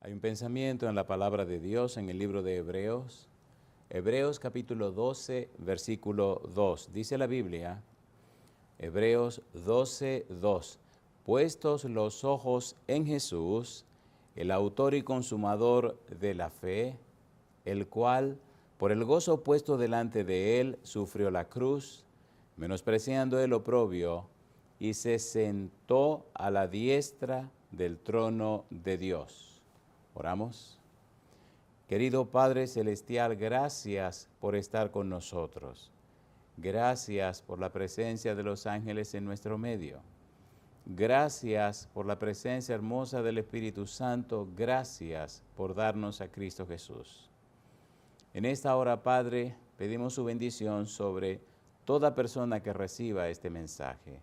Hay un pensamiento en la palabra de Dios en el libro de Hebreos. Hebreos capítulo 12, versículo 2. Dice la Biblia, Hebreos 12, 2. Puestos los ojos en Jesús, el autor y consumador de la fe, el cual, por el gozo puesto delante de él, sufrió la cruz, menospreciando el oprobio, y se sentó a la diestra del trono de Dios. Oramos. Querido Padre Celestial, gracias por estar con nosotros. Gracias por la presencia de los ángeles en nuestro medio. Gracias por la presencia hermosa del Espíritu Santo. Gracias por darnos a Cristo Jesús. En esta hora, Padre, pedimos su bendición sobre toda persona que reciba este mensaje.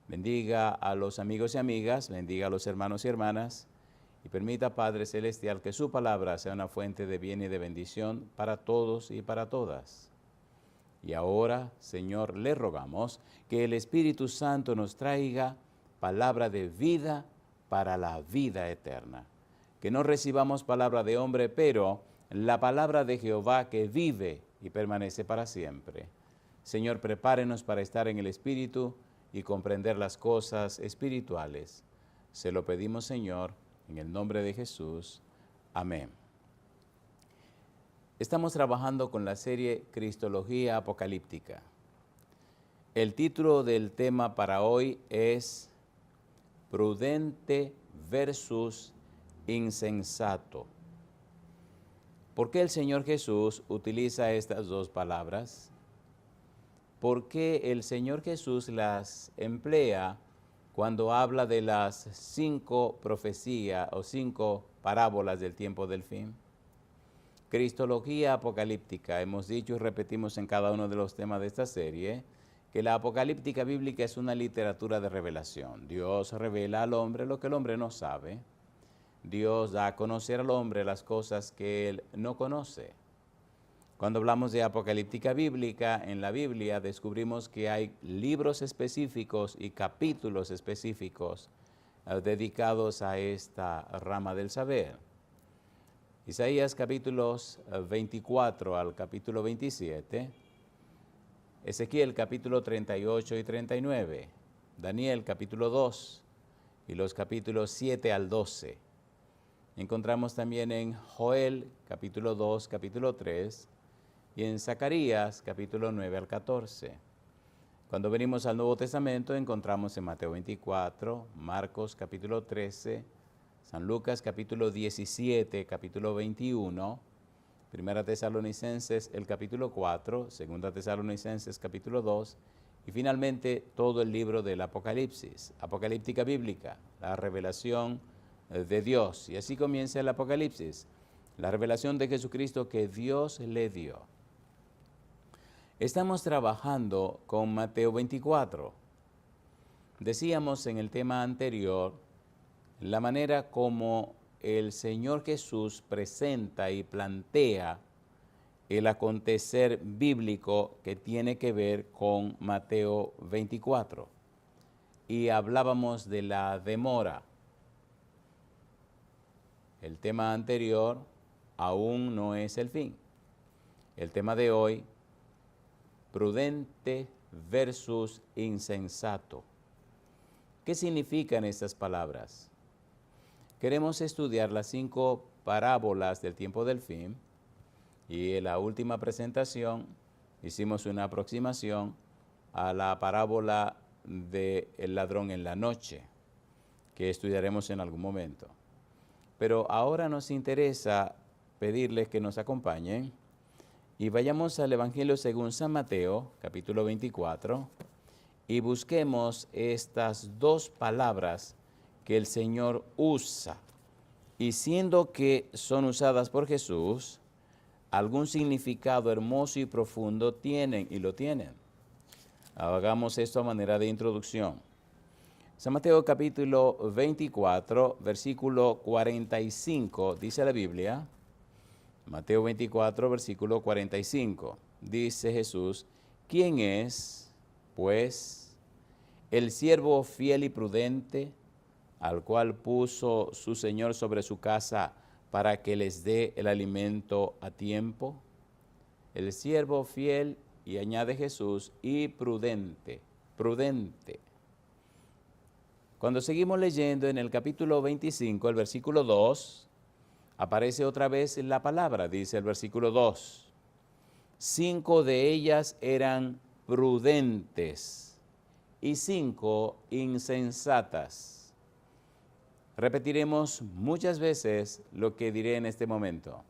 Bendiga a los amigos y amigas, bendiga a los hermanos y hermanas, y permita, Padre Celestial, que su palabra sea una fuente de bien y de bendición para todos y para todas. Y ahora, Señor, le rogamos que el Espíritu Santo nos traiga palabra de vida para la vida eterna. Que no recibamos palabra de hombre, pero la palabra de Jehová que vive y permanece para siempre. Señor, prepárenos para estar en el Espíritu y comprender las cosas espirituales. Se lo pedimos, Señor, en el nombre de Jesús. Amén. Estamos trabajando con la serie Cristología Apocalíptica. El título del tema para hoy es Prudente versus insensato. ¿Por qué el Señor Jesús utiliza estas dos palabras? ¿Por qué el Señor Jesús las emplea cuando habla de las 5 profecías o 5 parábolas del tiempo del fin? Cristología apocalíptica. Hemos dicho y repetimos en cada uno de los temas de esta serie que la apocalíptica bíblica es una literatura de revelación. Dios revela al hombre lo que el hombre no sabe. Dios da a conocer al hombre las cosas que él no conoce. Cuando hablamos de apocalíptica bíblica, en la Biblia descubrimos que hay libros específicos y capítulos específicos dedicados a esta rama del saber. Isaías capítulos 24 al capítulo 27, Ezequiel capítulo 38 y 39, Daniel capítulo 2 y los capítulos 7 al 12. Encontramos también en Joel capítulo 2, capítulo 3, y en Zacarías, capítulo 9 al 14. Cuando venimos al Nuevo Testamento, encontramos en Mateo 24, Marcos, capítulo 13, San Lucas, capítulo 17, capítulo 21, Primera Tesalonicenses, el capítulo 4, Segunda Tesalonicenses, capítulo 2, y finalmente todo el libro del Apocalipsis, apocalíptica bíblica, la revelación de Dios. Y así comienza el Apocalipsis, la revelación de Jesucristo que Dios le dio. Estamos trabajando con Mateo 24. Decíamos en el tema anterior la manera como el Señor Jesús presenta y plantea el acontecer bíblico que tiene que ver con Mateo 24. Y hablábamos de la demora. El tema anterior aún no es el fin. El tema de hoy, prudente versus insensato. ¿Qué significan estas palabras? Queremos estudiar las 5 parábolas del tiempo del fin y en la última presentación hicimos una aproximación a la parábola del ladrón en la noche, que estudiaremos en algún momento. Pero ahora nos interesa pedirles que nos acompañen y vayamos al Evangelio según San Mateo, capítulo 24, y busquemos estas 2 palabras que el Señor usa. Y siendo que son usadas por Jesús, algún significado hermoso y profundo tienen y lo tienen. Hagamos esto a manera de introducción. San Mateo capítulo 24, versículo 45, dice la Biblia, Mateo 24, versículo 45, dice Jesús, ¿quién es, pues, el siervo fiel y prudente, al cual puso su Señor sobre su casa para que les dé el alimento a tiempo? El siervo fiel, y añade Jesús, y prudente, prudente. Cuando seguimos leyendo en el capítulo 25, el versículo 2, aparece otra vez la palabra, dice el versículo 2. 5 de ellas eran prudentes y 5 insensatas. Repetiremos muchas veces lo que diré en este momento.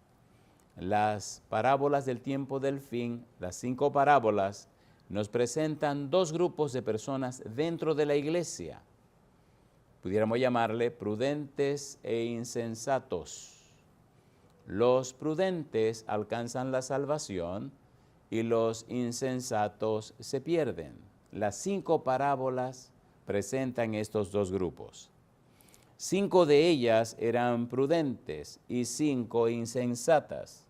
Las parábolas del tiempo del fin, las 5 parábolas, nos presentan 2 grupos de personas dentro de la iglesia. Pudiéramos llamarle prudentes e insensatos. Los prudentes alcanzan la salvación y los insensatos se pierden. Las 5 parábolas presentan estos 2 grupos. 5 de ellas eran prudentes y 5 insensatas.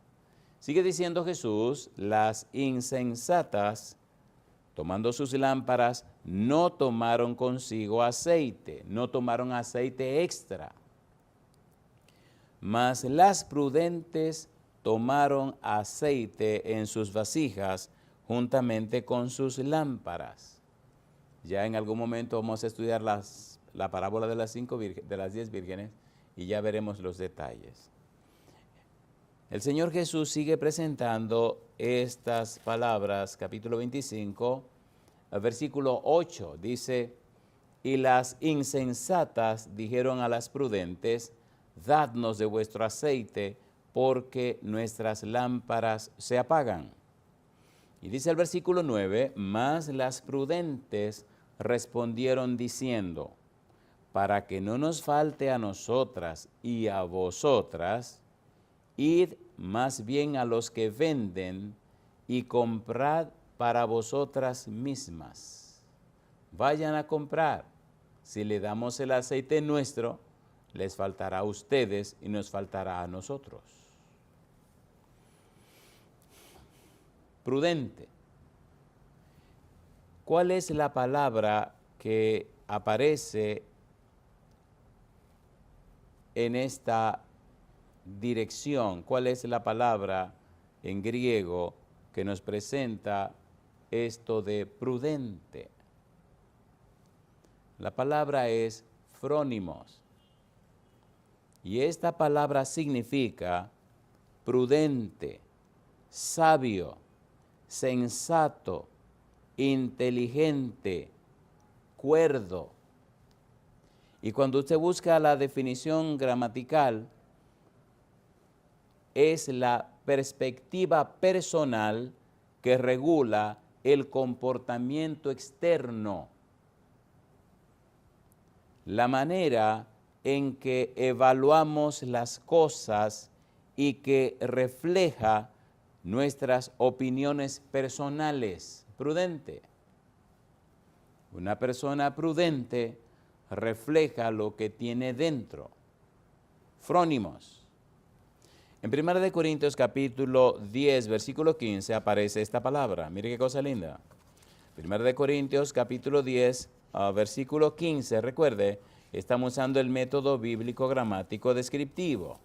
Sigue diciendo Jesús, las insensatas, tomando sus lámparas, no tomaron consigo aceite, no tomaron aceite extra. Mas las prudentes tomaron aceite en sus vasijas juntamente con sus lámparas. Ya en algún momento vamos a estudiar la parábola de las 10 vírgenes y ya veremos los detalles. El Señor Jesús sigue presentando estas palabras, capítulo 25, versículo 8, dice, y las insensatas dijeron a las prudentes, dadnos de vuestro aceite, porque nuestras lámparas se apagan. Y dice el versículo 9, mas las prudentes respondieron diciendo, para que no nos falte a nosotras y a vosotras, id más bien a los que venden y comprad para vosotras mismas. Vayan a comprar. Si le damos el aceite nuestro, les faltará a ustedes y nos faltará a nosotros. Prudente. ¿Cuál es la palabra que aparece en esta dirección? ¿Cuál es la palabra en griego que nos presenta esto de prudente? La palabra es frónimos. Y esta palabra significa prudente, sabio, sensato, inteligente, cuerdo. Y cuando usted busca la definición gramatical, es la perspectiva personal que regula el comportamiento externo, la manera en que evaluamos las cosas y que refleja nuestras opiniones personales. Prudente. Una persona prudente refleja lo que tiene dentro. Frónimos. En 1 Corintios capítulo 10, versículo 15 aparece esta palabra. Mire qué cosa linda. 1 Corintios capítulo 10, versículo 15. Recuerde, estamos usando el método bíblico gramático descriptivo.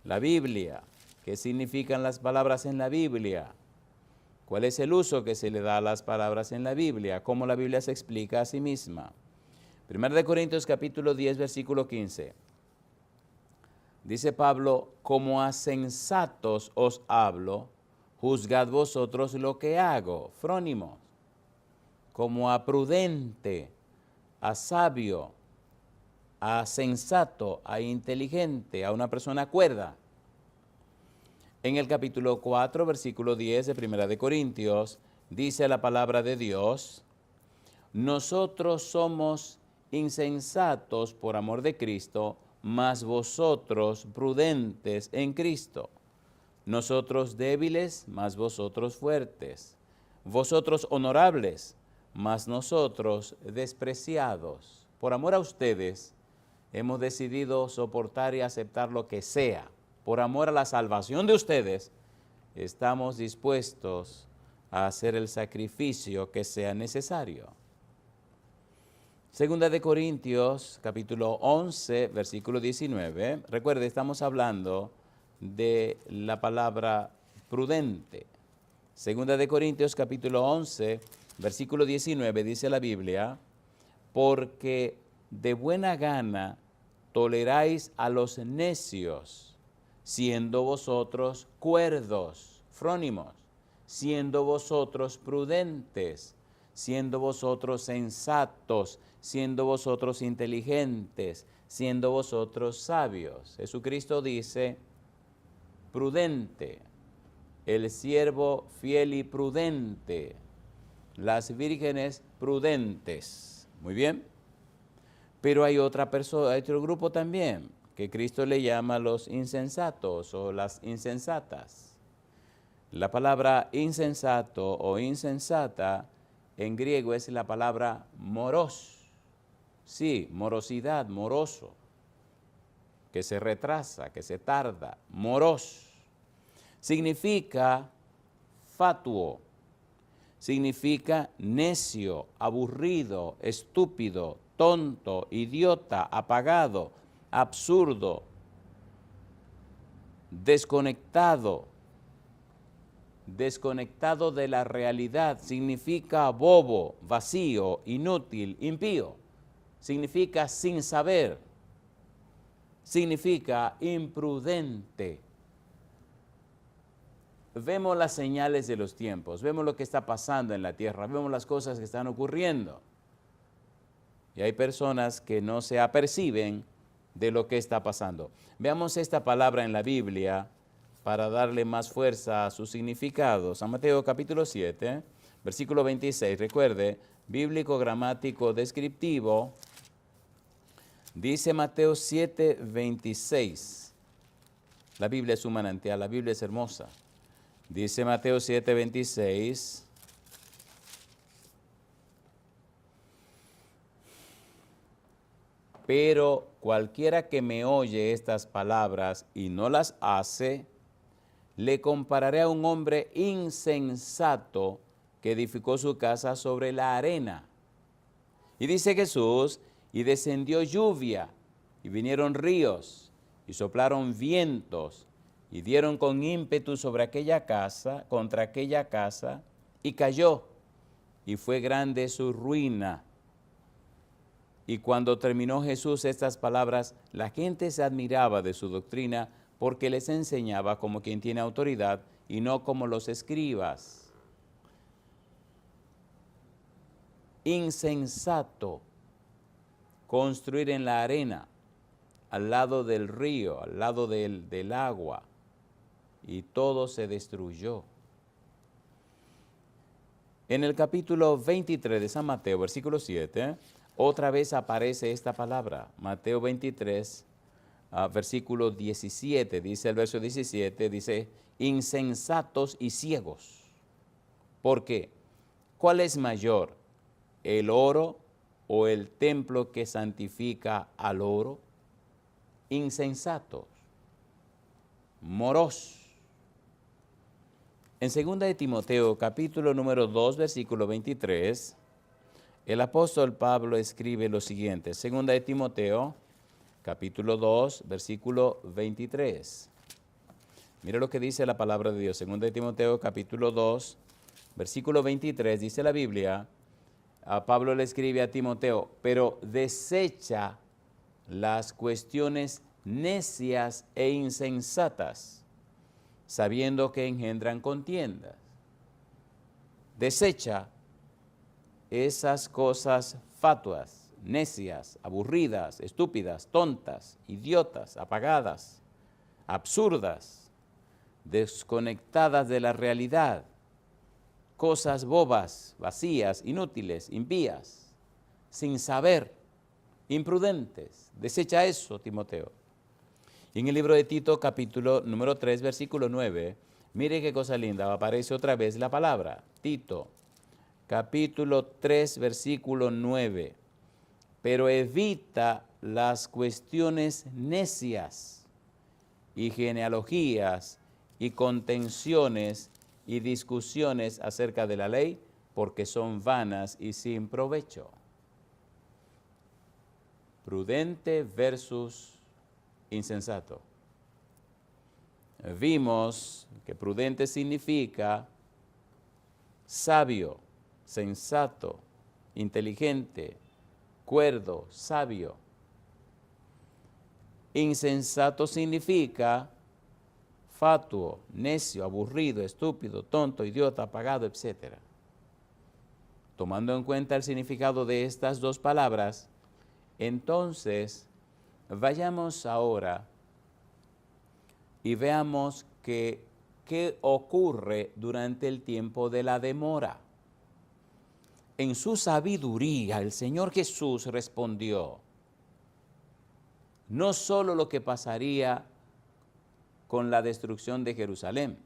La Biblia. ¿Qué significan las palabras en la Biblia? ¿Cuál es el uso que se le da a las palabras en la Biblia? ¿Cómo la Biblia se explica a sí misma? 1 Corintios capítulo 10, versículo 15. Dice Pablo, como a sensatos os hablo, juzgad vosotros lo que hago. Frónimos. Como a prudente, a sabio, a sensato, a inteligente, a una persona cuerda. En el capítulo 4, versículo 10 de 1 Corintios, dice la palabra de Dios, nosotros somos insensatos por amor de Cristo, mas vosotros prudentes en Cristo. Nosotros débiles, mas vosotros fuertes. Vosotros honorables, mas nosotros despreciados. Por amor a ustedes, hemos decidido soportar y aceptar lo que sea. Por amor a la salvación de ustedes, estamos dispuestos a hacer el sacrificio que sea necesario. Segunda de Corintios, capítulo 11, versículo 19. Recuerde, estamos hablando de la palabra prudente. Segunda de Corintios capítulo 11, versículo 19, dice la Biblia, porque de buena gana toleráis a los necios, siendo vosotros cuerdos, frónimos, siendo vosotros prudentes, siendo vosotros sensatos, siendo vosotros inteligentes, siendo vosotros sabios. Jesucristo dice, prudente, el siervo fiel y prudente, las vírgenes prudentes. Muy bien. Pero hay otra persona, hay otro grupo también, que Cristo le llama los insensatos o las insensatas. La palabra insensato o insensata en griego es la palabra moros. Sí, morosidad, moroso, que se retrasa, que se tarda, moros. Significa fatuo, significa necio, aburrido, estúpido, tonto, idiota, apagado, absurdo, desconectado de la realidad. Significa bobo, vacío, inútil, impío. Significa sin saber. Significa imprudente. Vemos las señales de los tiempos, vemos lo que está pasando en la tierra, vemos las cosas que están ocurriendo. Y hay personas que no se aperciben de lo que está pasando. Veamos esta palabra en la Biblia para darle más fuerza a su significado. San Mateo capítulo 7, versículo 26. Recuerde, bíblico, gramático, descriptivo. Dice Mateo 7, 26. La Biblia es un manantial, la Biblia es hermosa. Dice Mateo 7, 26. Pero cualquiera que me oye estas palabras y no las hace, le compararé a un hombre insensato que edificó su casa sobre la arena. Y dice Jesús, y descendió lluvia, y vinieron ríos, y soplaron vientos, y dieron con ímpetu sobre aquella casa, contra aquella casa, y cayó, y fue grande su ruina. Y cuando terminó Jesús estas palabras, la gente se admiraba de su doctrina, porque les enseñaba como quien tiene autoridad y no como los escribas. Insensato, construir en la arena, al lado del río, al lado del agua, y todo se destruyó. En el capítulo 23 de San Mateo, versículo 7, otra vez aparece esta palabra. Mateo 23, versículo 17, dice el verso 17, dice, insensatos y ciegos. ¿Por qué? ¿Cuál es mayor, el oro o el templo que santifica al oro? Insensatos, moros. En 2 de Timoteo, capítulo número 2, versículo 23, el apóstol Pablo escribe lo siguiente. 2 de Timoteo, capítulo 2, versículo 23. Mira lo que dice la palabra de Dios. 2 de Timoteo, capítulo 2, versículo 23, dice la Biblia, a Pablo le escribe a Timoteo, pero desecha las cuestiones necias e insensatas, sabiendo que engendran contiendas. Desecha esas cosas fatuas, necias, aburridas, estúpidas, tontas, idiotas, apagadas, absurdas, desconectadas de la realidad, cosas bobas, vacías, inútiles, impías, sin saber, imprudentes. Desecha eso, Timoteo. Y en el libro de Tito, capítulo número 3, versículo 9, mire qué cosa linda, aparece otra vez la palabra, Tito, capítulo 3, versículo 9. Pero evita las cuestiones necias y genealogías y contenciones y discusiones acerca de la ley, porque son vanas y sin provecho. Prudente versus insensato. vimos que prudente significa sabio, sensato, inteligente, cuerdo, sabio. Insensato significa fatuo, necio, aburrido, estúpido, tonto, idiota, apagado, etc. Tomando en cuenta el significado de estas dos palabras, entonces vayamos ahora y veamos qué ocurre durante el tiempo de la demora. En su sabiduría, el Señor Jesús respondió no solo lo que pasaría con la destrucción de Jerusalén,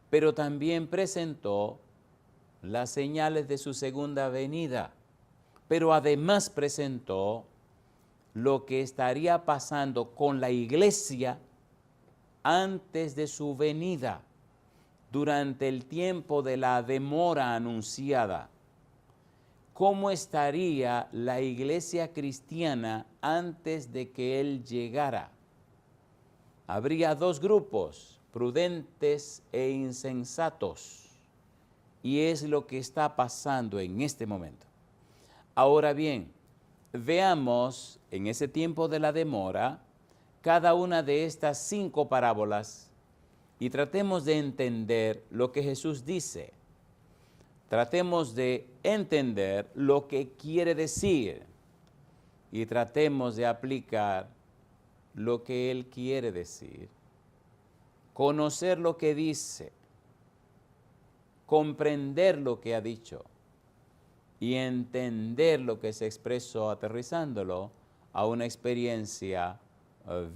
pero también presentó las señales de su segunda venida, pero además presentó lo que estaría pasando con la iglesia antes de su venida, durante el tiempo de la demora anunciada. ¿Cómo estaría la iglesia cristiana antes de que Él llegara? Habría dos grupos, prudentes e insensatos, y es lo que está pasando en este momento. Ahora bien, veamos en ese tiempo de la demora cada una de estas 5 parábolas y tratemos de entender lo que Jesús dice. Tratemos de entender lo que quiere decir y tratemos de aplicar lo que Él quiere decir. Conocer lo que dice, comprender lo que ha dicho y entender lo que se expresó aterrizándolo a una experiencia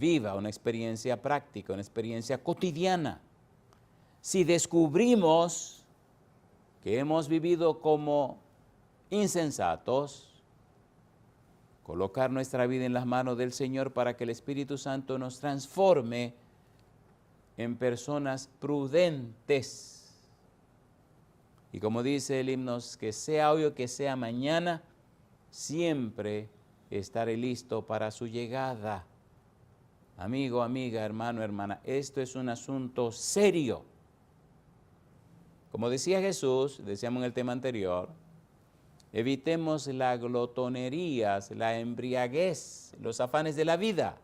viva, una experiencia práctica, una experiencia cotidiana. Si descubrimos que hemos vivido como insensatos, colocar nuestra vida en las manos del Señor para que el Espíritu Santo nos transforme en personas prudentes. Y como dice el himno, que sea hoy o que sea mañana, siempre estaré listo para su llegada. Amigo, amiga, hermano, hermana, esto es un asunto serio. Como decía Jesús, decíamos en el tema anterior, evitemos la glotonería, la embriaguez, los afanes de la vida.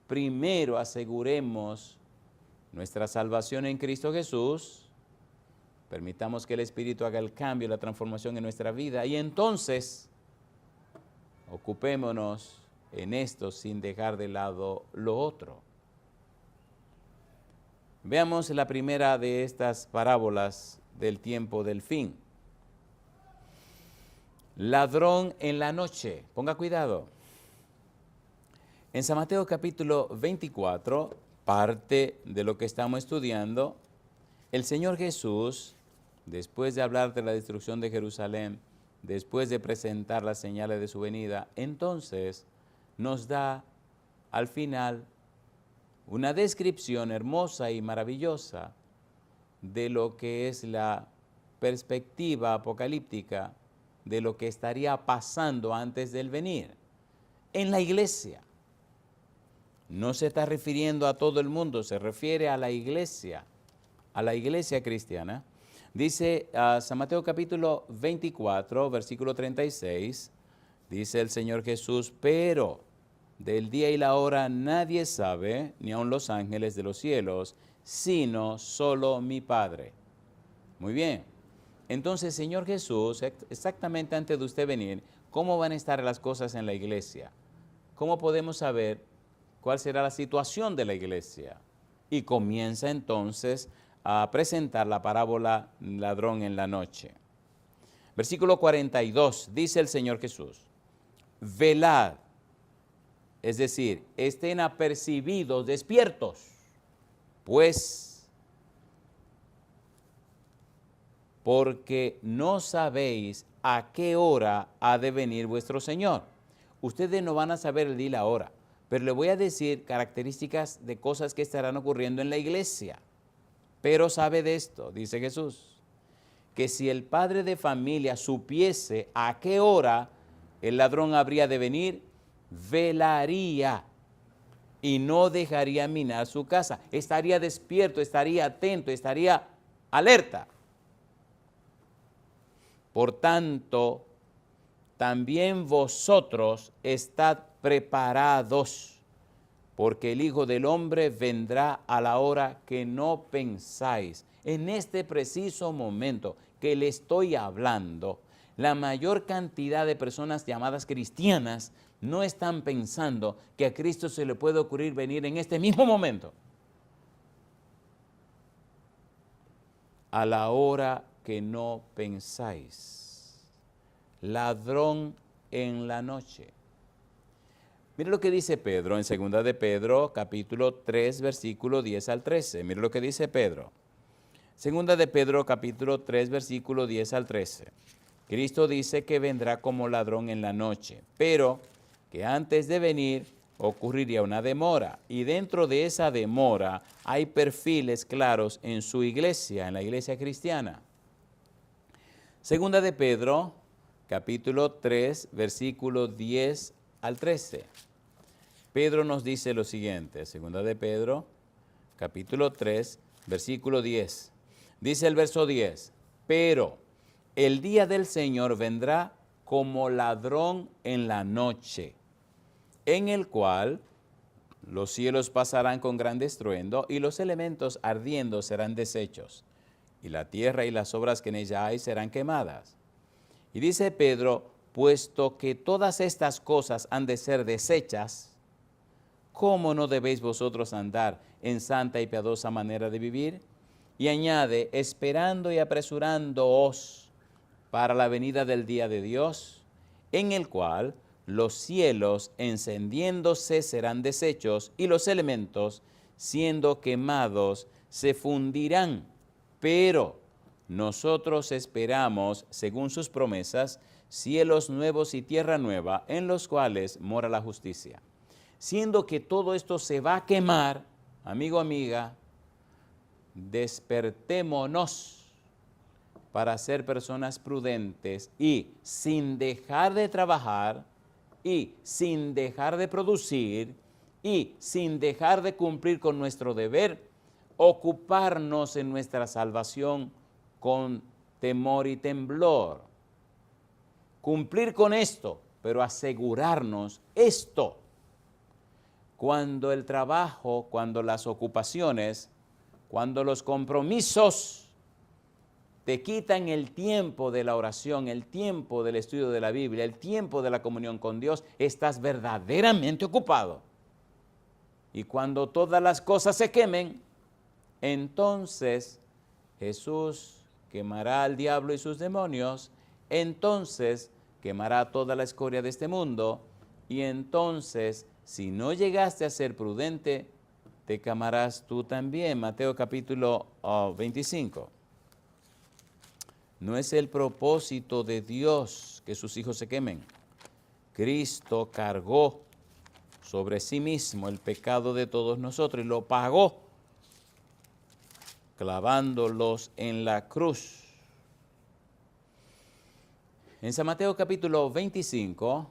Primero aseguremos nuestra salvación en Cristo Jesús, permitamos que el Espíritu haga el cambio, la transformación en nuestra vida y entonces ocupémonos en esto sin dejar de lado lo otro. Veamos la primera de estas parábolas del tiempo del fin. Ladrón en la noche. Ponga cuidado. En San Mateo capítulo 24, parte de lo que estamos estudiando, el Señor Jesús, después de hablar de la destrucción de Jerusalén, después de presentar las señales de su venida, entonces nos da al final una descripción hermosa y maravillosa de lo que es la perspectiva apocalíptica de lo que estaría pasando antes del venir en la iglesia. No se está refiriendo a todo el mundo, se refiere a la iglesia cristiana. Dice San Mateo capítulo 24, versículo 36, dice el Señor Jesús, pero del día y la hora nadie sabe, ni aun los ángeles de los cielos, sino solo mi Padre. Muy bien. Entonces, Señor Jesús, exactamente antes de usted venir, ¿cómo van a estar las cosas en la iglesia? ¿Cómo podemos saber cuál será la situación de la iglesia? Y comienza entonces a presentar la parábola ladrón en la noche. Versículo 42, dice el Señor Jesús, velad. Es decir, estén apercibidos, despiertos, pues, porque no sabéis a qué hora ha de venir vuestro Señor. Ustedes no van a saber el día y la hora, pero le voy a decir características de cosas que estarán ocurriendo en la iglesia. Pero sabe de esto, dice Jesús, que si el padre de familia supiese a qué hora el ladrón habría de venir, velaría y no dejaría minar su casa. Estaría despierto, estaría atento, estaría alerta. Por tanto, también vosotros estad preparados, porque el Hijo del Hombre vendrá a la hora que no pensáis. En este preciso momento que le estoy hablando, la mayor cantidad de personas llamadas cristianas no están pensando que a Cristo se le puede ocurrir venir en este mismo momento. A la hora que no pensáis. Ladrón en la noche. Mire lo que dice Pedro en 2 de Pedro, capítulo 3, versículo 10 al 13. Mire lo que dice Pedro. 2 de Pedro, capítulo 3, versículo 10 al 13. Cristo dice que vendrá como ladrón en la noche, pero que antes de venir ocurriría una demora. Y dentro de esa demora hay perfiles claros en su iglesia, en la iglesia cristiana. 2 de Pedro, capítulo 3, versículo 10 al 13. Pedro nos dice lo siguiente, 2 de Pedro, capítulo 3, versículo 10. Dice el verso 10, pero el día del Señor vendrá como ladrón en la noche, en el cual los cielos pasarán con gran estruendo y los elementos ardiendo serán deshechos, y la tierra y las obras que en ella hay serán quemadas. Y dice Pedro, puesto que todas estas cosas han de ser deshechas, ¿cómo no debéis vosotros andar en santa y piadosa manera de vivir? Y añade, esperando y apresurándoos para la venida del día de Dios, en el cual los cielos encendiéndose serán deshechos y los elementos siendo quemados se fundirán. Pero nosotros esperamos, según sus promesas, cielos nuevos y tierra nueva, en los cuales mora la justicia. Siendo que todo esto se va a quemar, amigo, amiga, despertémonos para ser personas prudentes y sin dejar de trabajar y sin dejar de producir y sin dejar de cumplir con nuestro deber, ocuparnos en nuestra salvación con temor y temblor. Cumplir con esto, pero asegurarnos esto. Cuando el trabajo, cuando las ocupaciones, cuando los compromisos te quitan el tiempo de la oración, el tiempo del estudio de la Biblia, el tiempo de la comunión con Dios, estás verdaderamente ocupado. Y cuando todas las cosas se quemen, entonces Jesús quemará al diablo y sus demonios, entonces quemará toda la escoria de este mundo, y entonces, si no llegaste a ser prudente, te quemarás tú también. Mateo capítulo 25. No es el propósito de Dios que sus hijos se quemen. Cristo cargó sobre sí mismo el pecado de todos nosotros y lo pagó clavándolos en la cruz. En San Mateo capítulo 25,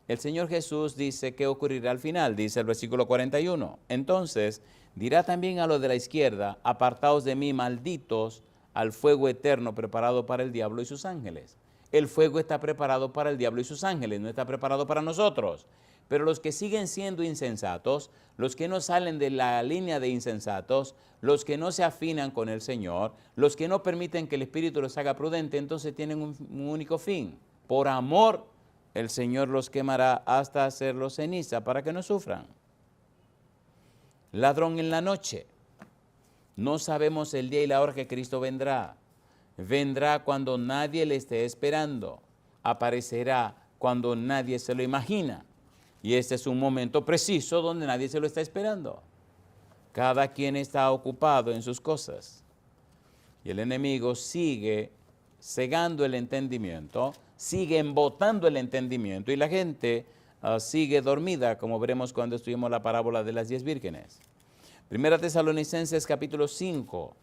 el Señor Jesús dice que ocurrirá al final, dice el versículo 41. Entonces dirá también a los de la izquierda, apartaos de mí, malditos, al fuego eterno preparado para el diablo y sus ángeles. El fuego está preparado para el diablo y sus ángeles, no está preparado para nosotros. Pero los que siguen siendo insensatos, los que no salen de la línea de insensatos, los que no se afinan con el Señor, los que no permiten que el Espíritu los haga prudente, entonces tienen un único fin. Por amor, el Señor los quemará hasta hacerlos ceniza para que no sufran. Ladrón en la noche. No sabemos el día y la hora que Cristo vendrá. Vendrá cuando nadie le esté esperando. Aparecerá cuando nadie se lo imagina. Y este es un momento preciso donde nadie se lo está esperando. Cada quien está ocupado en sus cosas. Y el enemigo sigue cegando el entendimiento, sigue embotando el entendimiento y la gente sigue dormida, como veremos cuando estudiemos la parábola de las 10 vírgenes. Primera Tesalonicenses capítulo 5,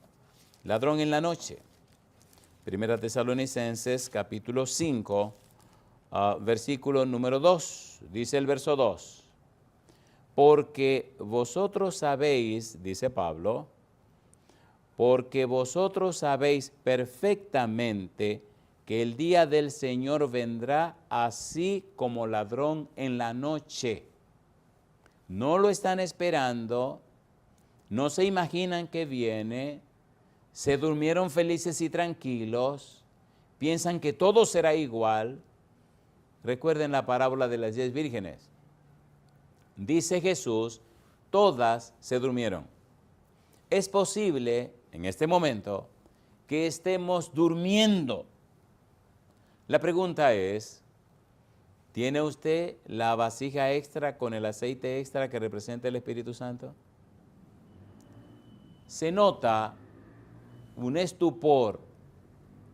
ladrón en la noche. Primera Tesalonicenses capítulo 5, versículo número 2, dice el verso 2. porque vosotros sabéis, dice Pablo, porque vosotros sabéis perfectamente que el día del Señor vendrá así como ladrón en la noche. No lo están esperando, no se imaginan que viene, se durmieron felices y tranquilos, piensan que todo será igual. Recuerden la parábola de las 10 vírgenes. Dice Jesús, todas se durmieron. Es posible, en este momento, que estemos durmiendo. La pregunta es, ¿tiene usted la vasija extra con el aceite extra que representa el Espíritu Santo? Se nota un estupor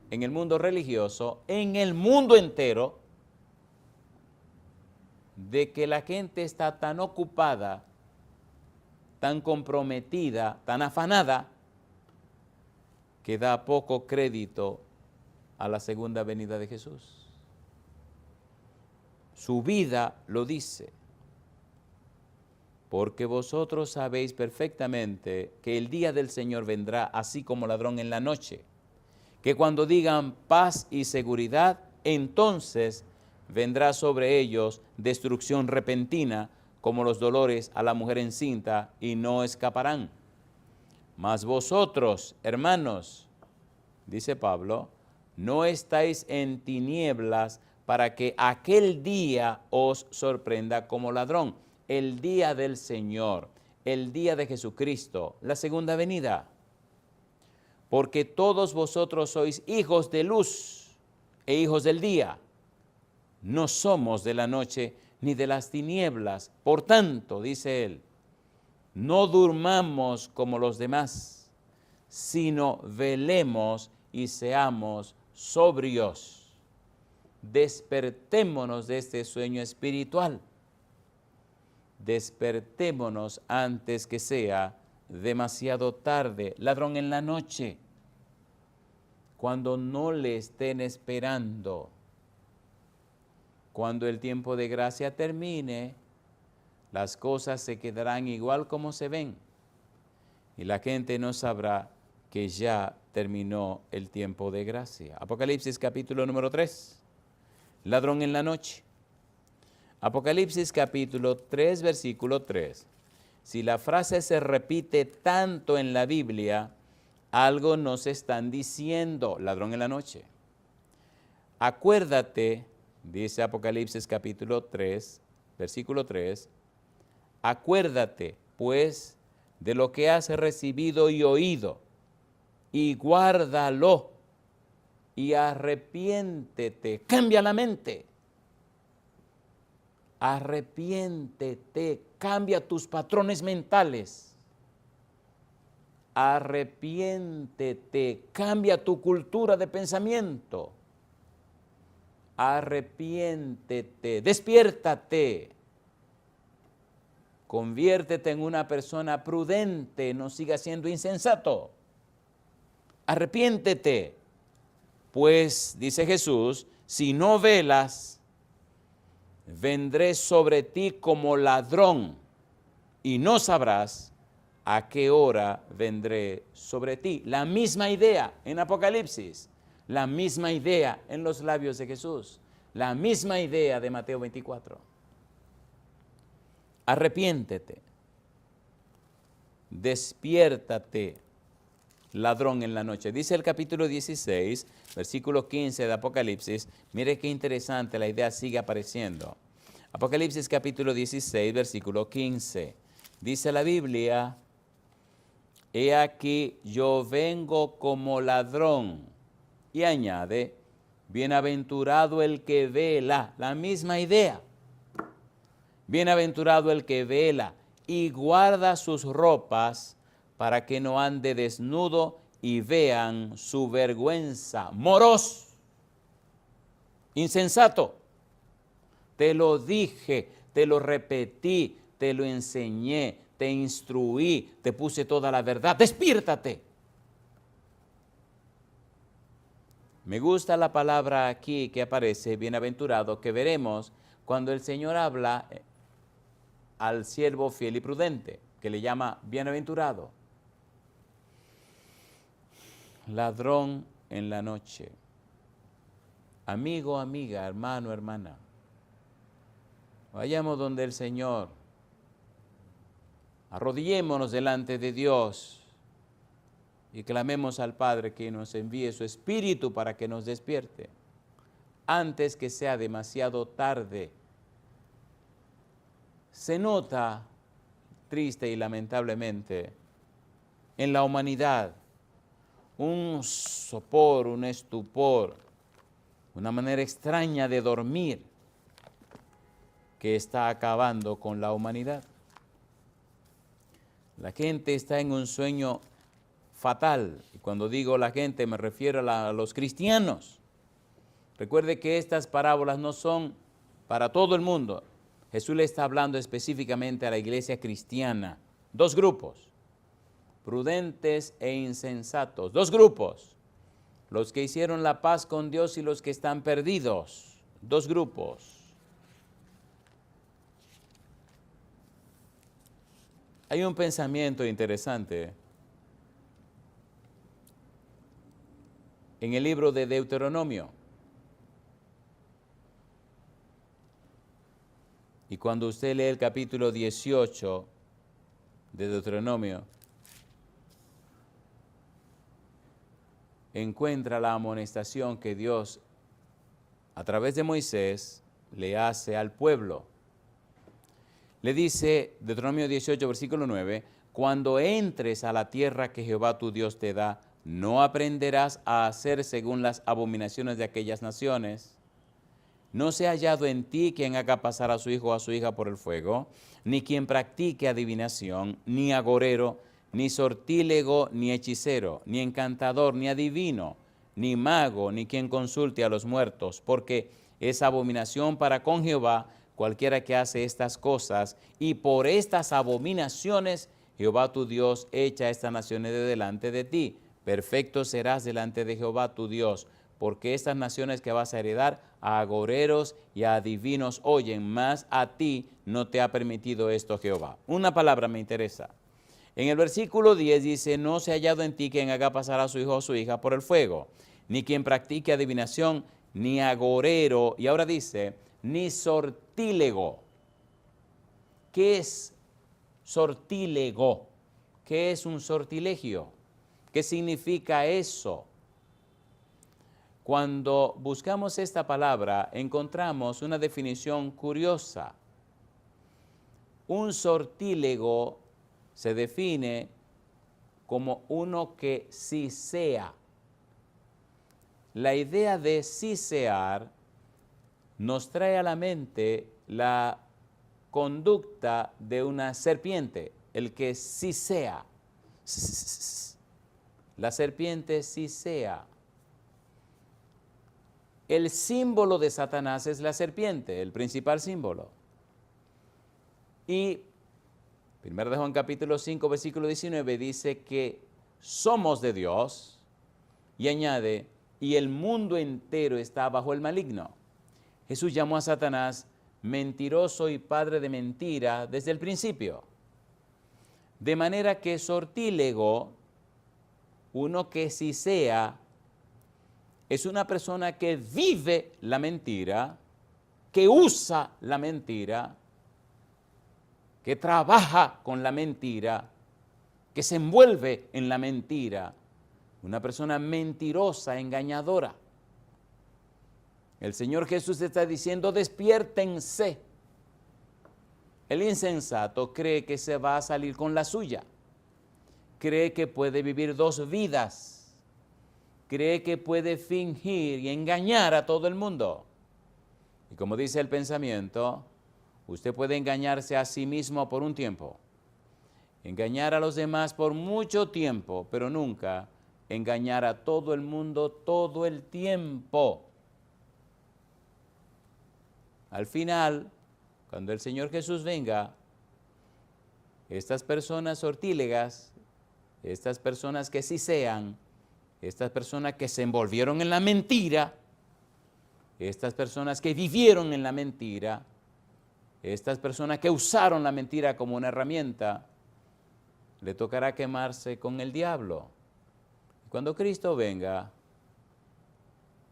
en el mundo religioso, en el mundo entero, de que la gente está tan ocupada, tan comprometida, tan afanada, que da poco crédito a la segunda venida de Jesús. Su vida lo dice. Porque vosotros sabéis perfectamente que el día del Señor vendrá así como ladrón en la noche, que cuando digan paz y seguridad, entonces vendrá sobre ellos destrucción repentina, como los dolores a la mujer encinta, y no escaparán. Mas vosotros, hermanos, dice Pablo, no estáis en tinieblas para que aquel día os sorprenda como ladrón. El día del Señor, el día de Jesucristo, la segunda venida. Porque todos vosotros sois hijos de luz e hijos del día. No somos de la noche ni de las tinieblas. Por tanto, dice él, no durmamos como los demás, sino velemos y seamos sobrios. Despertémonos de este sueño espiritual. Despertémonos antes que sea demasiado tarde. Ladrón en la noche, cuando no le estén esperando. Cuando el tiempo de gracia termine, las cosas se quedarán igual como se ven y la gente no sabrá que ya terminó el tiempo de gracia. Apocalipsis capítulo número 3, ladrón en la noche. Apocalipsis capítulo 3, versículo 3. Si la frase se repite tanto en la Biblia, algo nos están diciendo, ladrón en la noche. Acuérdate, dice Apocalipsis capítulo 3, versículo 3, acuérdate, pues, de lo que has recibido y oído, y guárdalo, y arrepiéntete. Cambia la mente. Arrepiéntete, cambia tus patrones mentales. Arrepiéntete, cambia tu cultura de pensamiento. Arrepiéntete, despiértate. Conviértete en una persona prudente, no sigas siendo insensato. Arrepiéntete, pues, dice Jesús, si no velas, vendré sobre ti como ladrón y no sabrás a qué hora vendré sobre ti. La misma idea en Apocalipsis, la misma idea en los labios de Jesús, la misma idea de Mateo 24. Arrepiéntete, despiértate, ladrón en la noche. Dice el capítulo 16, versículo 15 de Apocalipsis. Mire qué interesante, la idea sigue apareciendo. Apocalipsis capítulo 16, versículo 15. Dice la Biblia, he aquí yo vengo como ladrón. Y añade, bienaventurado el que vela, la misma idea. Bienaventurado el que vela y guarda sus ropas para que no ande desnudo y vean su vergüenza. Moroso, insensato, te lo dije, te lo repetí, te lo enseñé, te instruí, te puse toda la verdad. Despiértate. Me gusta la palabra aquí que aparece, bienaventurado, que veremos cuando el Señor habla al siervo fiel y prudente, que le llama bienaventurado. Ladrón en la noche. Amigo, amiga, hermano, hermana. Vayamos donde el Señor. Arrodillémonos delante de Dios y clamemos al Padre que nos envíe su Espíritu para que nos despierte antes que sea demasiado tarde. Se nota, triste y lamentablemente, en la humanidad un sopor, un estupor, una manera extraña de dormir que está acabando con la humanidad. La gente está en un sueño fatal. Y cuando digo la gente me refiero a los cristianos. Recuerde que estas parábolas no son para todo el mundo. Jesús le está hablando específicamente a la iglesia cristiana. Dos grupos, prudentes e insensatos. Dos grupos, los que hicieron la paz con Dios y los que están perdidos. Dos grupos. Hay un pensamiento interesante en el libro de Deuteronomio. Y cuando usted lee el capítulo 18 de Deuteronomio, encuentra la amonestación que Dios, a través de Moisés, le hace al pueblo. Le dice, Deuteronomio 18, versículo 9, cuando entres a la tierra que Jehová tu Dios te da, no aprenderás a hacer según las abominaciones de aquellas naciones. No se ha hallado en ti quien haga pasar a su hijo o a su hija por el fuego, ni quien practique adivinación, ni agorero, ni sortílego, ni hechicero, ni encantador, ni adivino, ni mago, ni quien consulte a los muertos, porque es abominación para con Jehová cualquiera que hace estas cosas, y por estas abominaciones Jehová tu Dios echa estas naciones de delante de ti. Perfecto serás delante de Jehová tu Dios, porque estas naciones que vas a heredar a agoreros y a adivinos oyen, mas a ti no te ha permitido esto Jehová. Una palabra me interesa. En el versículo 10 dice, no se ha hallado en ti quien haga pasar a su hijo o su hija por el fuego, ni quien practique adivinación, ni agorero, y ahora dice, ni sortílego. ¿Qué es sortílego? ¿Qué es un sortilegio? ¿Qué significa eso? Cuando buscamos esta palabra, encontramos una definición curiosa. Un sortílego se define como uno que sisea. La idea de sisear nos trae a la mente la conducta de una serpiente, el que sisea. La serpiente sisea. El símbolo de Satanás es la serpiente, el principal símbolo. Y 1 de Juan capítulo 5, versículo 19 dice que somos de Dios y añade, y el mundo entero está bajo el maligno. Jesús llamó a Satanás mentiroso y padre de mentira desde el principio. De manera que sortílego, uno que sisea, es una persona que vive la mentira, que usa la mentira, que trabaja con la mentira, que se envuelve en la mentira. Una persona mentirosa, engañadora. El Señor Jesús está diciendo, despiértense. El insensato cree que se va a salir con la suya. Cree que puede vivir dos vidas. Cree que puede fingir y engañar a todo el mundo. Y como dice el pensamiento, usted puede engañarse a sí mismo por un tiempo, engañar a los demás por mucho tiempo, pero nunca engañar a todo el mundo todo el tiempo. Al final, cuando el Señor Jesús venga, estas personas sortílegas, estas personas que sisean, estas personas que se envolvieron en la mentira, estas personas que vivieron en la mentira, estas personas que usaron la mentira como una herramienta, le tocará quemarse con el diablo. Cuando Cristo venga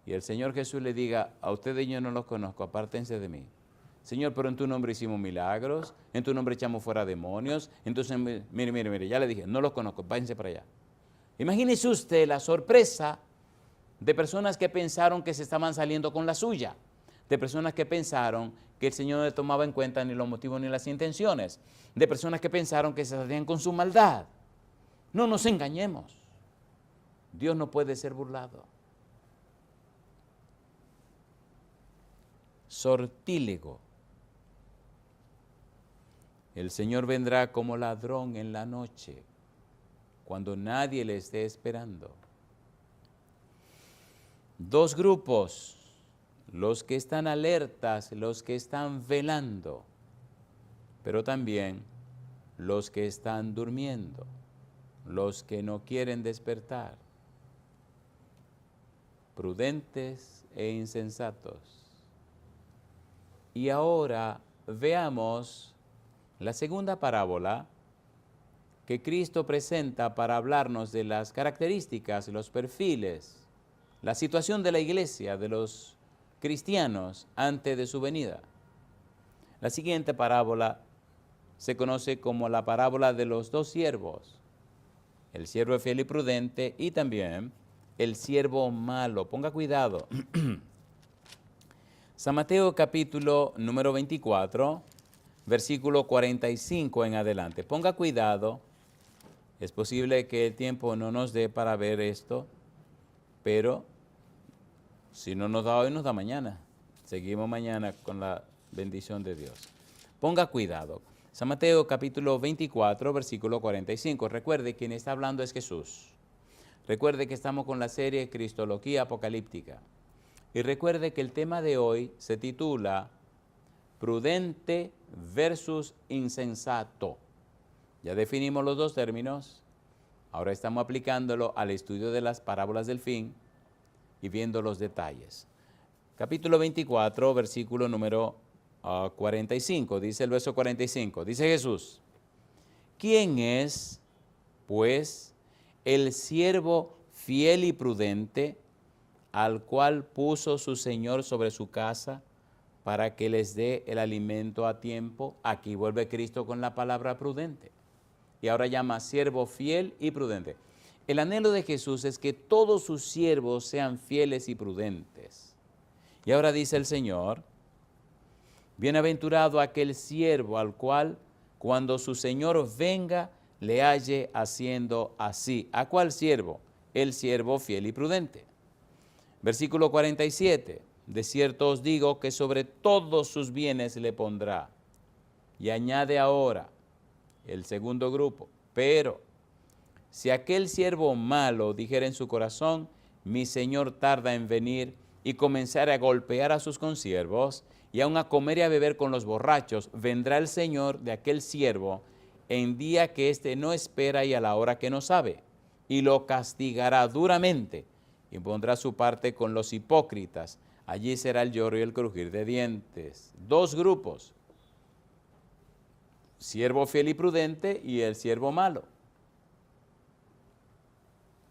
y el Señor Jesús le diga, a ustedes yo no los conozco, apártense de mí. Señor, pero en tu nombre hicimos milagros, en tu nombre echamos fuera demonios, entonces, mire, ya le dije, no los conozco, váyanse para allá. Imagínese usted la sorpresa de personas que pensaron que se estaban saliendo con la suya, de personas que pensaron que el Señor no le tomaba en cuenta ni los motivos ni las intenciones, de personas que pensaron que se salían con su maldad. No nos engañemos, Dios no puede ser burlado. Sortílego. El Señor vendrá como ladrón en la noche, cuando nadie le esté esperando. Dos grupos, los que están alertas, los que están velando, pero también los que están durmiendo, los que no quieren despertar, prudentes e insensatos. Y ahora veamos la segunda parábola que Cristo presenta para hablarnos de las características, los perfiles, la situación de la iglesia, de los cristianos antes de su venida. La siguiente parábola se conoce como la parábola de los dos siervos, el siervo fiel y prudente y también el siervo malo. Ponga cuidado. San Mateo capítulo número 24, versículo 45 en adelante. Ponga cuidado, es posible que el tiempo no nos dé para ver esto, pero si no nos da hoy, nos da mañana. Seguimos mañana con la bendición de Dios. Ponga cuidado. San Mateo capítulo 24, versículo 45. Recuerde, quien está hablando es Jesús. Recuerde que estamos con la serie Cristología Apocalíptica. Y recuerde que el tema de hoy se titula Prudente versus insensato. Ya definimos los dos términos. Ahora estamos aplicándolo al estudio de las parábolas del fin y viendo los detalles. Capítulo 24, versículo número 45, dice el verso 45, dice Jesús, ¿quién es, pues, el siervo fiel y prudente al cual puso su Señor sobre su casa para que les dé el alimento a tiempo? Aquí vuelve Cristo con la palabra prudente. Y ahora llama siervo fiel y prudente. El anhelo de Jesús es que todos sus siervos sean fieles y prudentes. Y ahora dice el Señor, bienaventurado aquel siervo al cual, cuando su Señor venga, le halle haciendo así. ¿A cuál siervo? El siervo fiel y prudente. Versículo 47. De cierto os digo que sobre todos sus bienes le pondrá. Y añade ahora el segundo grupo. Pero si aquel siervo malo dijera en su corazón, mi Señor tarda en venir, y comenzara a golpear a sus consiervos, y aun a comer y a beber con los borrachos, vendrá el Señor de aquel siervo en día que éste no espera y a la hora que no sabe, y lo castigará duramente, y pondrá su parte con los hipócritas. Allí será el lloro y el crujir de dientes. Dos grupos, siervo fiel y prudente y el siervo malo.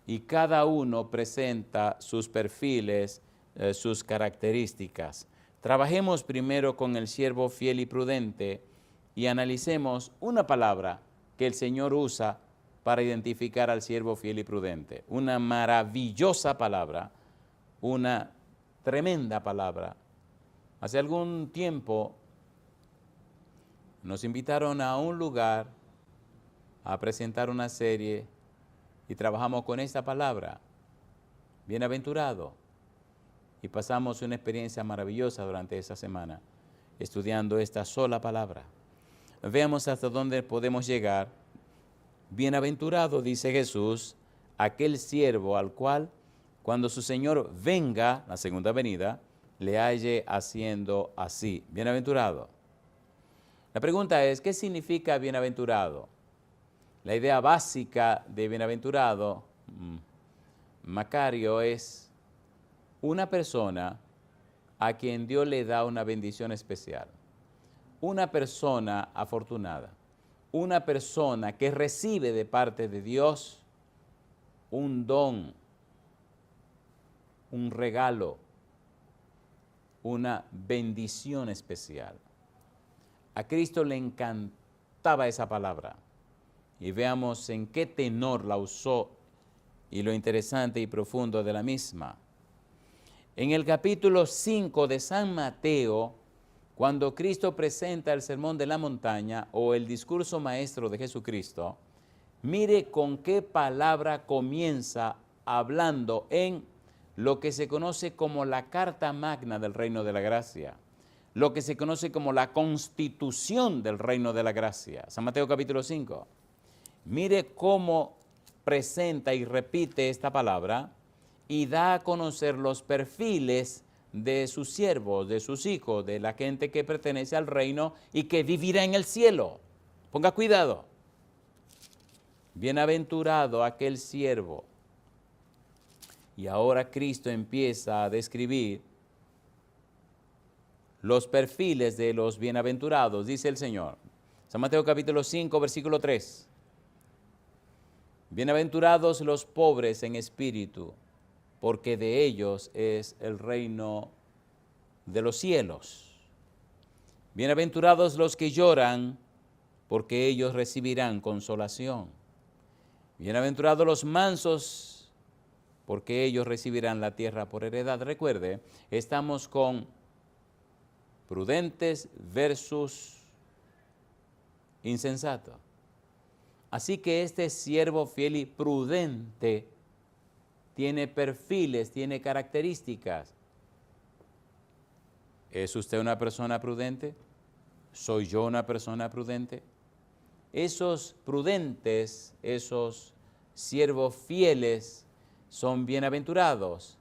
Y cada uno presenta sus perfiles, sus características. Trabajemos primero con el siervo fiel y prudente y analicemos una palabra que el Señor usa para identificar al siervo fiel y prudente. Una maravillosa palabra, una tremenda palabra. Hace algún tiempo nos invitaron a un lugar a presentar una serie y trabajamos con esta palabra, bienaventurado. Y pasamos una experiencia maravillosa durante esa semana, estudiando esta sola palabra. Veamos hasta dónde podemos llegar. Bienaventurado, dice Jesús, aquel siervo al cual, cuando su Señor venga, la segunda venida, le halle haciendo así. Bienaventurado. La pregunta es, ¿qué significa bienaventurado? La idea básica de bienaventurado, Macario, es una persona a quien Dios le da una bendición especial. una persona afortunada, una persona que recibe de parte de Dios un don, un regalo, una bendición especial. A Cristo le encantaba esa palabra y veamos en qué tenor la usó y lo interesante y profundo de la misma. En el capítulo 5 de San Mateo, cuando Cristo presenta el Sermón de la Montaña o el discurso maestro de Jesucristo, mire con qué palabra comienza hablando en lo que se conoce como la Carta Magna del Reino de la Gracia, lo que se conoce como la Constitución del Reino de la Gracia. San Mateo capítulo 5. Mire cómo presenta y repite esta palabra y da a conocer los perfiles de sus siervos, de sus hijos, de la gente que pertenece al reino y que vivirá en el cielo. Ponga cuidado. Bienaventurado aquel siervo. Y ahora Cristo empieza a describir los perfiles de los bienaventurados, dice el Señor. San Mateo capítulo 5, versículo 3. Bienaventurados los pobres en espíritu, porque de ellos es el reino de los cielos. Bienaventurados los que lloran, porque ellos recibirán consolación. Bienaventurados los mansos, porque ellos recibirán la tierra por heredad. Recuerde, estamos con prudentes versus insensato. Así que este siervo fiel y prudente tiene perfiles, tiene características. ¿Es usted una persona prudente? ¿Soy yo una persona prudente? Esos prudentes, esos siervos fieles son bienaventurados.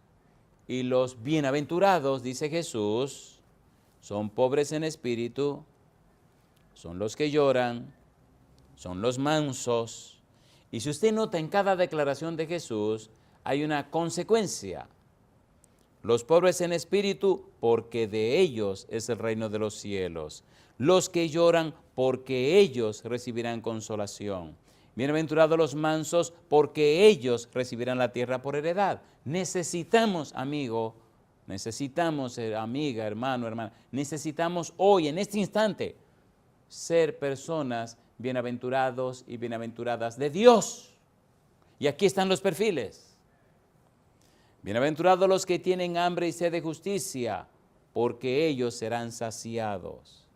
Y los bienaventurados, dice Jesús, son pobres en espíritu, son los que lloran, son los mansos. Y si usted nota en cada declaración de Jesús, hay una consecuencia. Los pobres en espíritu, porque de ellos es el reino de los cielos. Los que lloran, porque ellos recibirán consolación. Bienaventurados los mansos, porque ellos recibirán la tierra por heredad. Necesitamos, amigo, necesitamos, amiga, hermano, hermana, necesitamos hoy, en este instante, ser personas bienaventurados y bienaventuradas de Dios. Y aquí están los perfiles. Bienaventurados los que tienen hambre y sed de justicia, porque ellos serán saciados.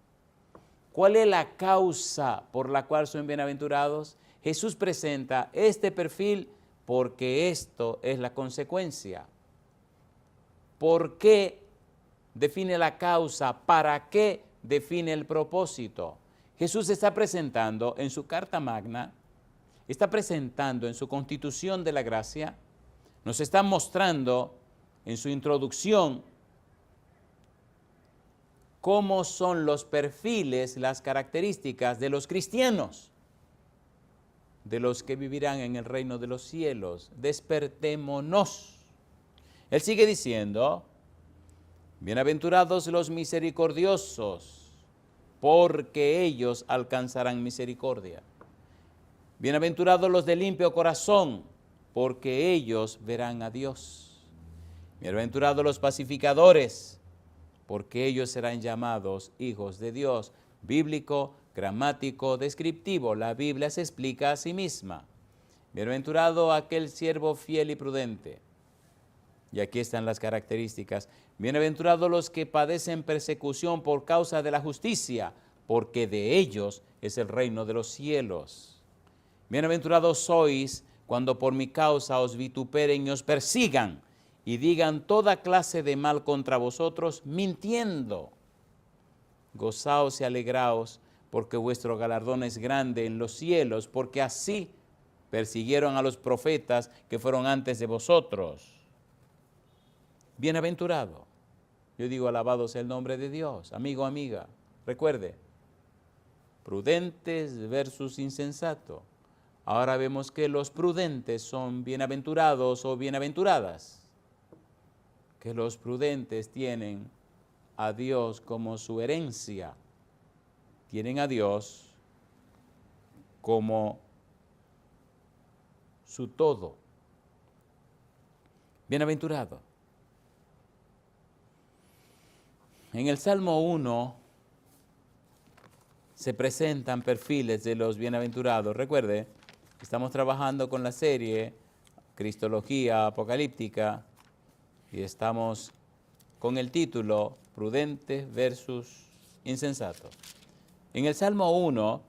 ¿Cuál es la causa por la cual son bienaventurados? Jesús presenta este perfil porque esto es la consecuencia. ¿Por qué define la causa? ¿Para qué define el propósito? Jesús está presentando en su Carta Magna, está presentando en su Constitución de la Gracia, nos está mostrando en su introducción cómo son los perfiles, las características de los cristianos, de los que vivirán en el reino de los cielos. Despertémonos. Él sigue diciendo, bienaventurados los misericordiosos, porque ellos alcanzarán misericordia. Bienaventurados los de limpio corazón, porque ellos verán a Dios. Bienaventurados los pacificadores, porque ellos serán llamados hijos de Dios. Bíblico, gramático, descriptivo. La Biblia se explica a sí misma. Bienaventurado aquel siervo fiel y prudente. Y aquí están las características. Bienaventurados los que padecen persecución por causa de la justicia, porque de ellos es el reino de los cielos. Bienaventurados sois cuando por mi causa os vituperen y os persigan y digan toda clase de mal contra vosotros, mintiendo. Gozaos y alegraos, porque vuestro galardón es grande en los cielos, porque así persiguieron a los profetas que fueron antes de vosotros. Bienaventurado. Yo digo, alabado sea el nombre de Dios. Amigo, amiga, recuerde, prudentes versus insensato. Ahora vemos que los prudentes son bienaventurados o bienaventuradas, que los prudentes tienen a Dios como su herencia. tienen a Dios como su todo. Bienaventurado. En el Salmo 1 se presentan perfiles de los bienaventurados. Recuerde, estamos trabajando con la serie Cristología Apocalíptica y estamos con el título Prudente versus Insensato. En el Salmo 1,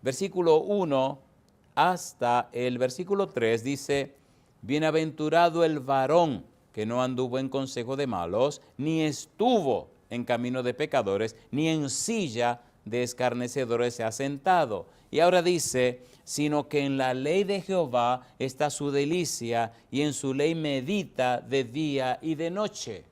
versículo 1 hasta el versículo 3 dice: Bienaventurado el varón que no anduvo en consejo de malos, ni estuvo en camino de pecadores, ni en silla de escarnecedores se ha sentado. Y ahora dice, sino que en la ley de Jehová está su delicia, y en su ley medita de día y de noche.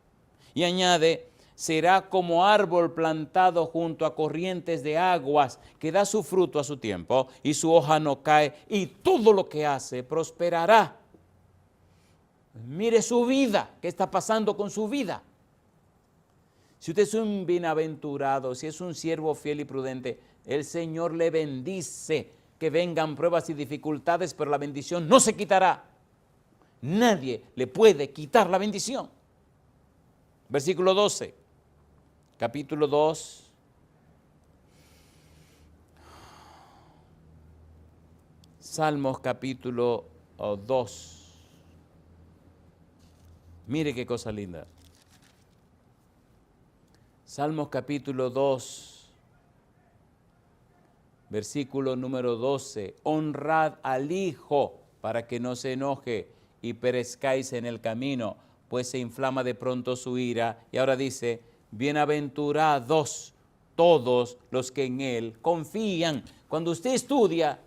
Y añade, será como árbol plantado junto a corrientes de aguas, que da su fruto a su tiempo, y su hoja no cae, y todo lo que hace prosperará. Mire su vida, ¿qué está pasando con su vida? Si usted es un bienaventurado, si es un siervo fiel y prudente, el Señor le bendice. Que vengan pruebas y dificultades, pero la bendición no se quitará. Nadie le puede quitar la bendición. Versículo 12, capítulo 2. Salmos capítulo 2. Mire qué cosa linda. Salmos capítulo 2, versículo número 12. Honrad al Hijo para que no se enoje y perezcáis en el camino, pues se inflama de pronto su ira. Y ahora dice, bienaventurados todos los que en Él confían. Cuando usted estudia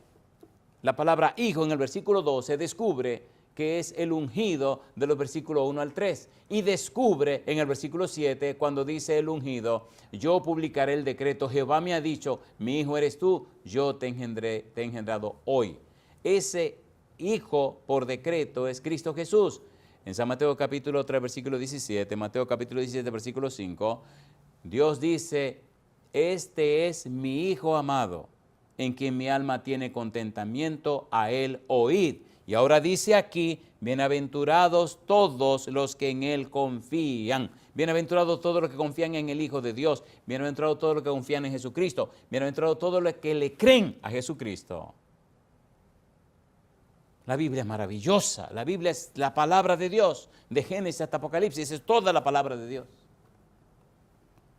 la palabra Hijo en el versículo 12, descubre que es el ungido de los versículos 1 al 3. Y descubre en el versículo 7, cuando dice el ungido, yo publicaré el decreto, Jehová me ha dicho, mi hijo eres tú, yo te he engendrado hoy. Ese hijo por decreto es Cristo Jesús. En San Mateo capítulo 3, versículo 17, Mateo capítulo 17, versículo 5, Dios dice, este es mi hijo amado, en quien mi alma tiene contentamiento, a él oíd. Y ahora dice aquí, bienaventurados todos los que en Él confían. Bienaventurados todos los que confían en el Hijo de Dios. Bienaventurados todos los que confían en Jesucristo. Bienaventurados todos los que le creen a Jesucristo. La Biblia es maravillosa. La Biblia es la palabra de Dios. De Génesis hasta Apocalipsis es toda la palabra de Dios.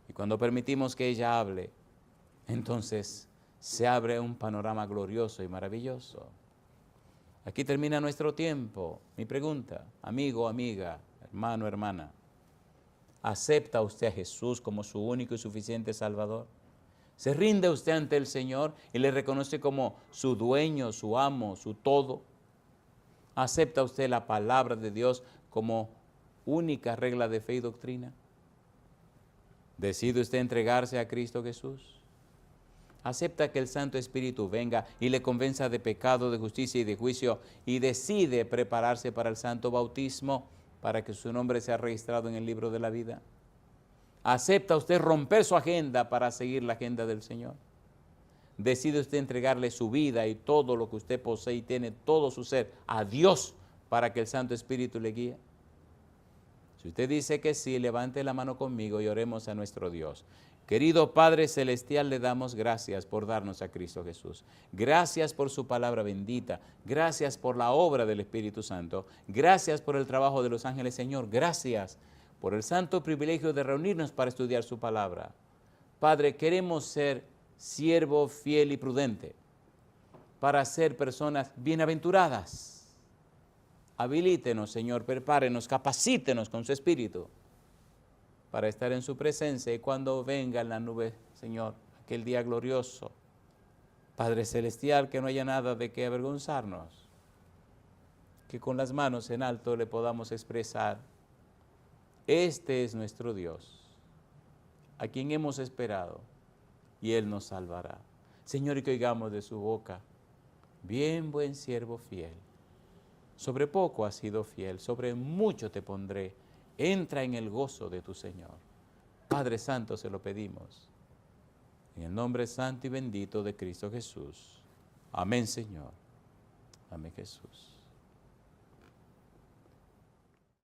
Y cuando permitimos que ella hable, entonces se abre un panorama glorioso y maravilloso. Aquí termina nuestro tiempo. Mi pregunta, amigo, amiga, hermano, hermana, ¿acepta usted a Jesús como su único y suficiente Salvador? ¿Se rinde usted ante el Señor y le reconoce como su dueño, su amo, su todo? ¿Acepta usted la palabra de Dios como única regla de fe y doctrina? ¿Decide usted entregarse a Cristo Jesús? ¿Acepta que el Santo Espíritu venga y le convenza de pecado, de justicia y de juicio y decide prepararse para el santo bautismo para que su nombre sea registrado en el libro de la vida? ¿Acepta usted romper su agenda para seguir la agenda del Señor? ¿Decide usted entregarle su vida y todo lo que usted posee y tiene, todo su ser, a Dios para que el Santo Espíritu le guíe? Si usted dice que sí, levante la mano conmigo y oremos a nuestro Dios. Querido Padre Celestial, le damos gracias por darnos a Cristo Jesús. Gracias por su palabra bendita. Gracias por la obra del Espíritu Santo. Gracias por el trabajo de los ángeles, Señor. Gracias por el santo privilegio de reunirnos para estudiar su palabra. Padre, queremos ser siervo fiel y prudente para ser personas bienaventuradas. Habilítenos, Señor, prepárenos, capacítenos con su Espíritu para estar en su presencia y cuando venga en la nube, Señor, aquel día glorioso, Padre Celestial, que no haya nada de qué avergonzarnos, que con las manos en alto le podamos expresar, este es nuestro Dios, a quien hemos esperado, y Él nos salvará. Señor, y que oigamos de su boca, bien buen siervo fiel, sobre poco has sido fiel, sobre mucho te pondré, entra en el gozo de tu Señor. Padre Santo, se lo pedimos En el nombre santo y bendito de Cristo Jesús. Amén, Señor. Amén, Jesús.